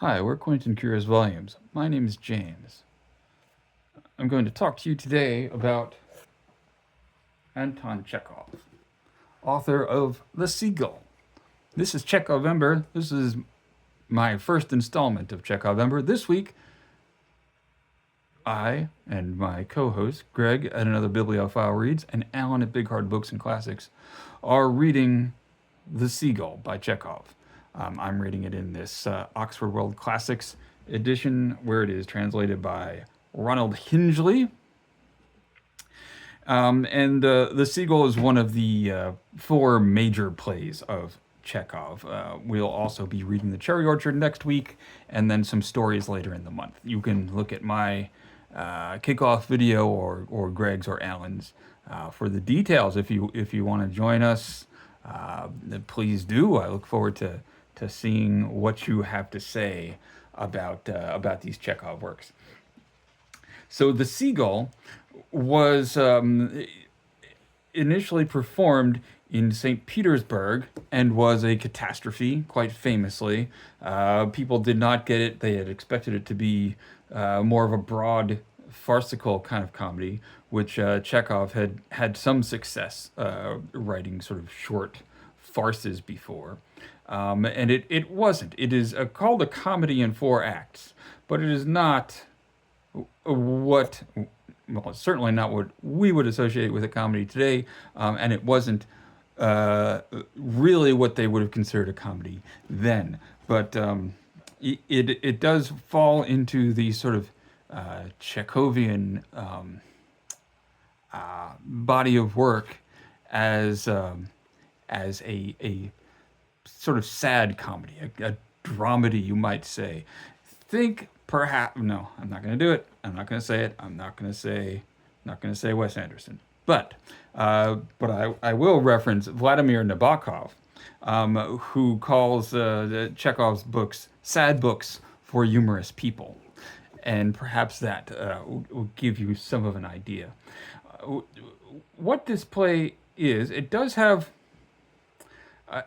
Hi, we're Quentin Curious Volumes. My name is James. I'm going to talk to you today about Anton Chekhov, author of The Seagull. This is Chekhovember. This is my first installment of Chekhovember. This week, I and my co-host, Greg, at Another Bibliophile Reads, and Alan at Big Hard Books and Classics, are reading The Seagull by Chekhov. I'm reading it in this Oxford World Classics edition, where it is translated by Ronald Hingley. And The Seagull is one of the four major plays of Chekhov. We'll also be reading The Cherry Orchard next week, and then some stories later in the month. You can look at my kickoff video or Greg's or Alan's for the details. If you want to join us, please do. I look forward to seeing what you have to say about these Chekhov works. So The Seagull was initially performed in St. Petersburg and was a catastrophe, quite famously. People did not get it. They had expected it to be more of a broad, farcical kind of comedy, which Chekhov had some success writing sort of short farces before. And it wasn't. It is called a comedy in four acts, but it is not what, well, it's certainly not what we would associate with a comedy today, and it wasn't really what they would have considered a comedy then. But it does fall into the sort of Chekhovian body of work as a sort of sad comedy, a dramedy, you might say. Think perhaps no, I'm not going to do it. I'm not going to say it. I'm not going to say Wes Anderson. But I will reference Vladimir Nabokov, who calls Chekhov's books sad books for humorous people, and perhaps that will give you some of an idea. What this play is, it does have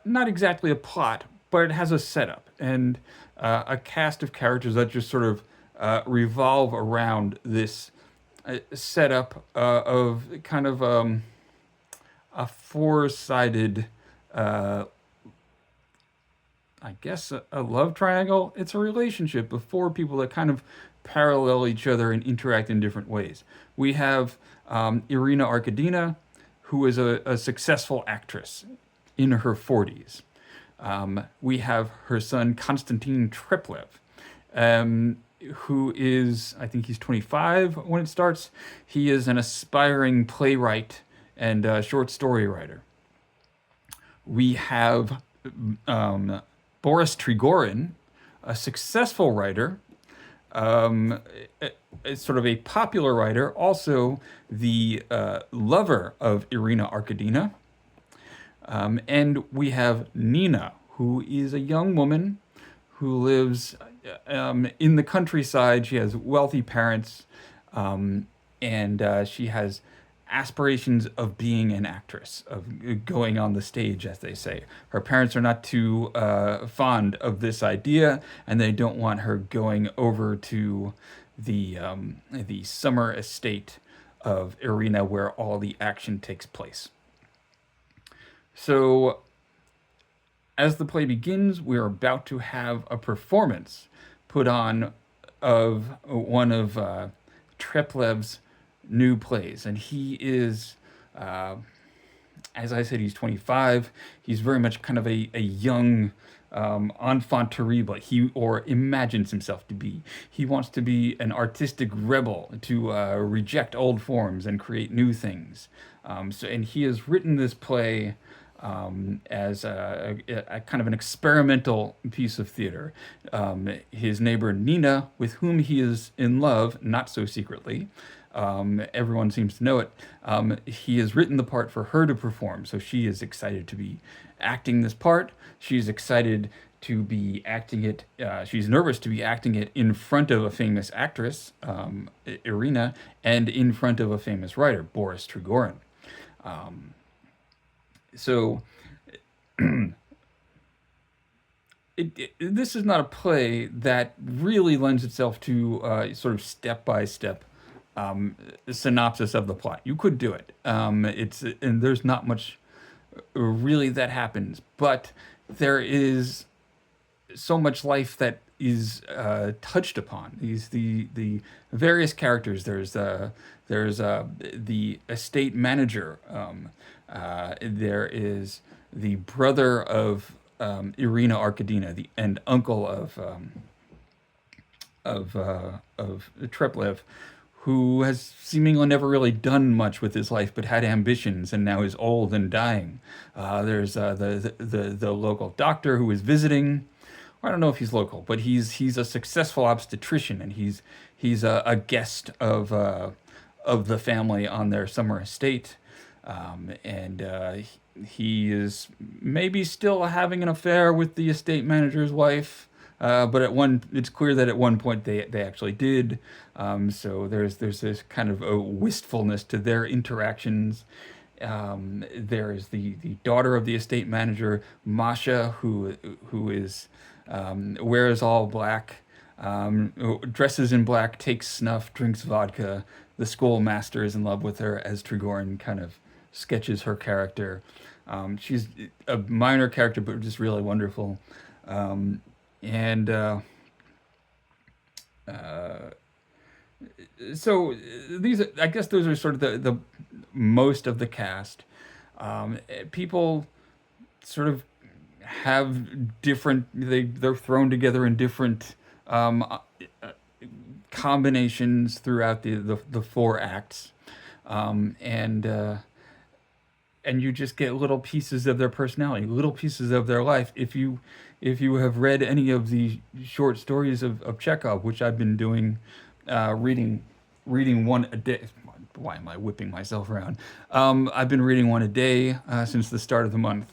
not exactly a plot, but it has a setup and a cast of characters that just sort of revolve around this setup of kind of a four-sided, I guess, a love triangle. It's a relationship of four people that kind of parallel each other and interact in different ways. We have Irina Arkadina, who is a successful actress in her 40s. We have her son, Konstantin Treplev, who is, I think he's 25 when it starts. He is an aspiring playwright and short story writer. We have Boris Trigorin, a successful writer, sort of a popular writer, also the lover of Irina Arkadina. And we have Nina, who is a young woman who lives in the countryside. She has wealthy parents, and she has aspirations of being an actress, of going on the stage, as they say. Her parents are not too fond of this idea, and they don't want her going over to the summer estate of Irina, where all the action takes place. So, as the play begins, we're about to have a performance put on of one of Treplev's new plays. And he is, as I said, he's 25. He's very much kind of a young enfant terrible, or imagines himself to be. He wants to be an artistic rebel, to reject old forms and create new things. And he has written this play as a kind of an experimental piece of theater. His neighbor Nina, with whom he is in love, not so secretly, everyone seems to know it, he has written the part for her to perform, so she is excited to be acting this part. She's excited to be acting it, she's nervous to be acting it in front of a famous actress, Irina, and in front of a famous writer, Boris Trigorin. So this is not a play that really lends itself to sort of step by step synopsis of the plot. You could do it. It's and there's not much really that happens, but there is so much life that is touched upon. These the various characters. There's the estate manager. There is the brother of Irina Arkadina, the and uncle of Treplev, who has seemingly never really done much with his life, but had ambitions, and now is old and dying. There's the local doctor who is visiting. I don't know if he's local, but he's a successful obstetrician, and he's a guest of the family on their summer estate, and he is maybe still having an affair with the estate manager's wife. But it's clear that at one point they actually did. So there's this kind of a wistfulness to their interactions. There is the daughter of the estate manager, Masha, who is wears all black, dresses in black, takes snuff, drinks vodka. The schoolmaster is in love with her, as Trigorin kind of sketches her character. She's a minor character, but just really wonderful. And so these, I guess, those are sort of the most of the cast. People sort of have different. They're thrown together in different combinations throughout the four acts, and you just get little pieces of their personality, little pieces of their life. If you have read any of the short stories of Chekhov, which I've been doing, reading one a day. Why am I whipping myself around? I've been reading one a day since the start of the month.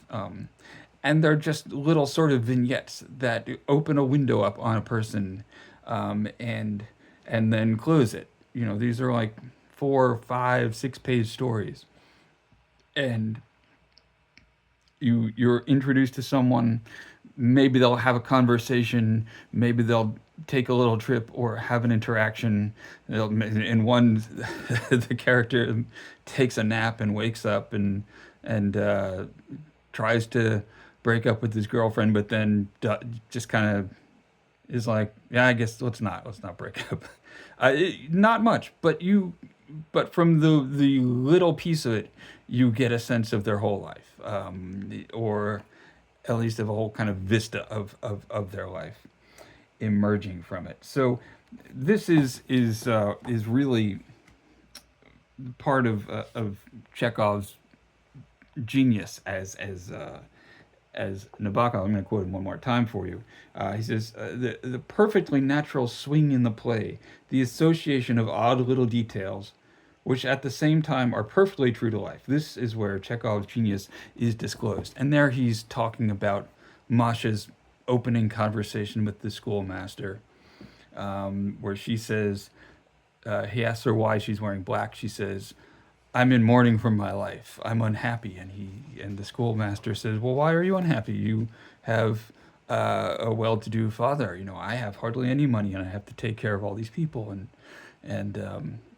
And they're just little sort of vignettes that open a window up on a person, and then close it. These are like 4, 5, 6 page stories, and you're introduced to someone. Maybe they'll have a conversation. Maybe they'll take a little trip or have an interaction. In one, the character takes a nap and wakes up and tries to break up with his girlfriend, but then just kind of is like, yeah, I guess let's not break up. Not much, but from the little piece of it, you get a sense of their whole life, or at least of a whole kind of vista of their life emerging from it. So this is really part of Chekhov's genius as Nabokov. I'm going to quote him one more time for you. He says, the perfectly natural swing in the play, the association of odd little details, which at the same time are perfectly true to life. This is where Chekhov's genius is disclosed. And there he's talking about Masha's opening conversation with the schoolmaster, where she says, he asks her why she's wearing black. She says, I'm in mourning for my life. I'm unhappy. And the schoolmaster says, well, why are you unhappy? You have a well-to-do father. I have hardly any money, and I have to take care of all these people. And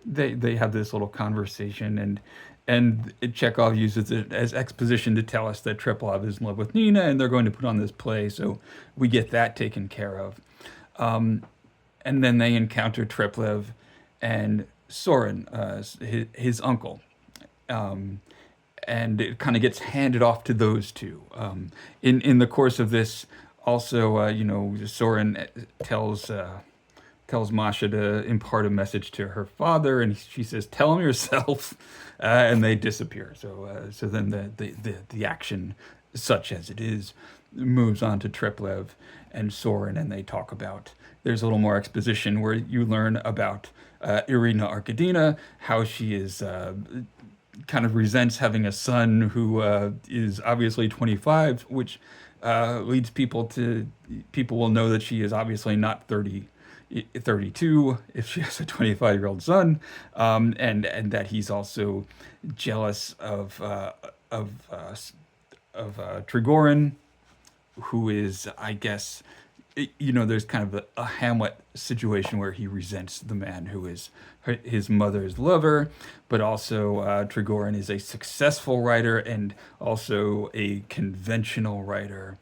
they have this little conversation, and Chekhov uses it as exposition to tell us that Treplev is in love with Nina, and they're going to put on this play, so we get that taken care of. And then they encounter Treplev and Soren, his uncle, and it kind of gets handed off to those two. In the course of this, also, Soren tells Masha to impart a message to her father, and she says, "Tell him yourself," and they disappear. So then the action, such as it is, moves on to Treplev and Soren, and they talk about. There's a little more exposition where you learn about Irina Arkadina, how she is kind of resents having a son who is obviously 25, which leads people will know that she is obviously not 32 if she has a 25-year-old son, and that he's also jealous of Trigorin, who is, I guess, you know, there's kind of a Hamlet situation where he resents the man who is his mother's lover, but also Trigorin is a successful writer and also a conventional writer.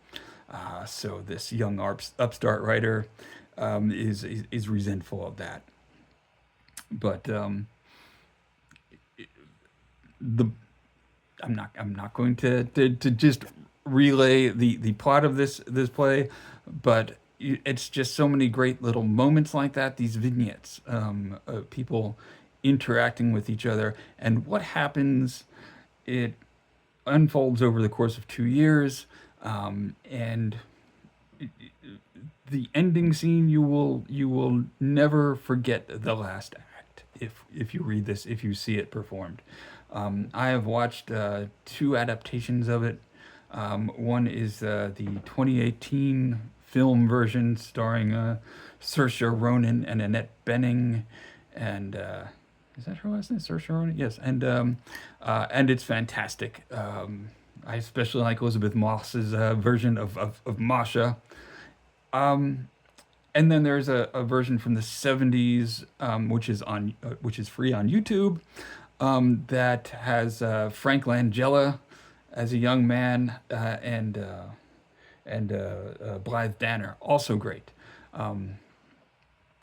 So this young upstart writer is resentful of that. But the I'm not going to just relay the plot of this play, but it's just so many great little moments like that. These vignettes, people interacting with each other, and what happens. It unfolds over the course of 2 years, and the ending scene you will never forget the last act if you read this, if you see it performed. I have watched two adaptations of it. One is the 2018 film version starring Saoirse Ronan and Annette Bening, and is that her last name? Saoirse Ronan? Yes, and it's fantastic. I especially like Elizabeth Moss's version of Masha. And then there's a version from the 70s, which is free on YouTube, that has Frank Langella as a young man, and Blythe Danner, also great.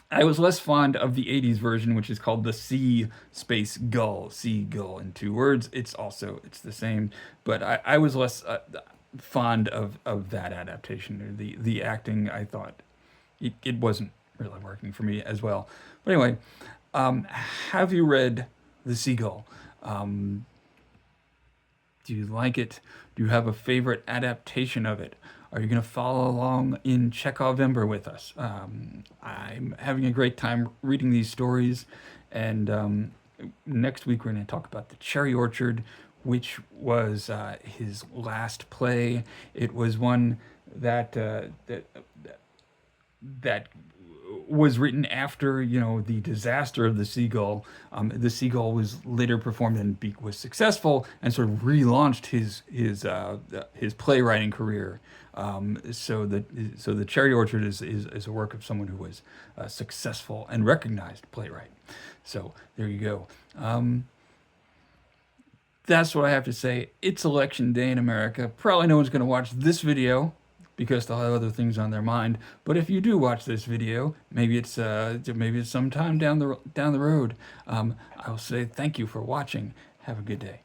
I was less fond of the 80s version, which is called the Sea Space Gull. Seagull in two words. It's the same, but I was less fond of that adaptation. The acting, I thought it wasn't really working for me as well. But anyway, have you read The Seagull? Do you like it? Do you have a favorite adaptation of it? Are you going to follow along in Chekhovember with us? I'm having a great time reading these stories, and next week we're going to talk about The Cherry Orchard, which was his last play. It was one that was written after, the disaster of the Seagull. The Seagull was later performed and was successful and sort of relaunched his playwriting career. So the Cherry Orchard is a work of someone who was a successful and recognized playwright. So there you go. That's what I have to say. It's election day in America. Probably no one's going to watch this video because they'll have other things on their mind. But if you do watch this video, maybe it's sometime down the road. I will say thank you for watching. Have a good day.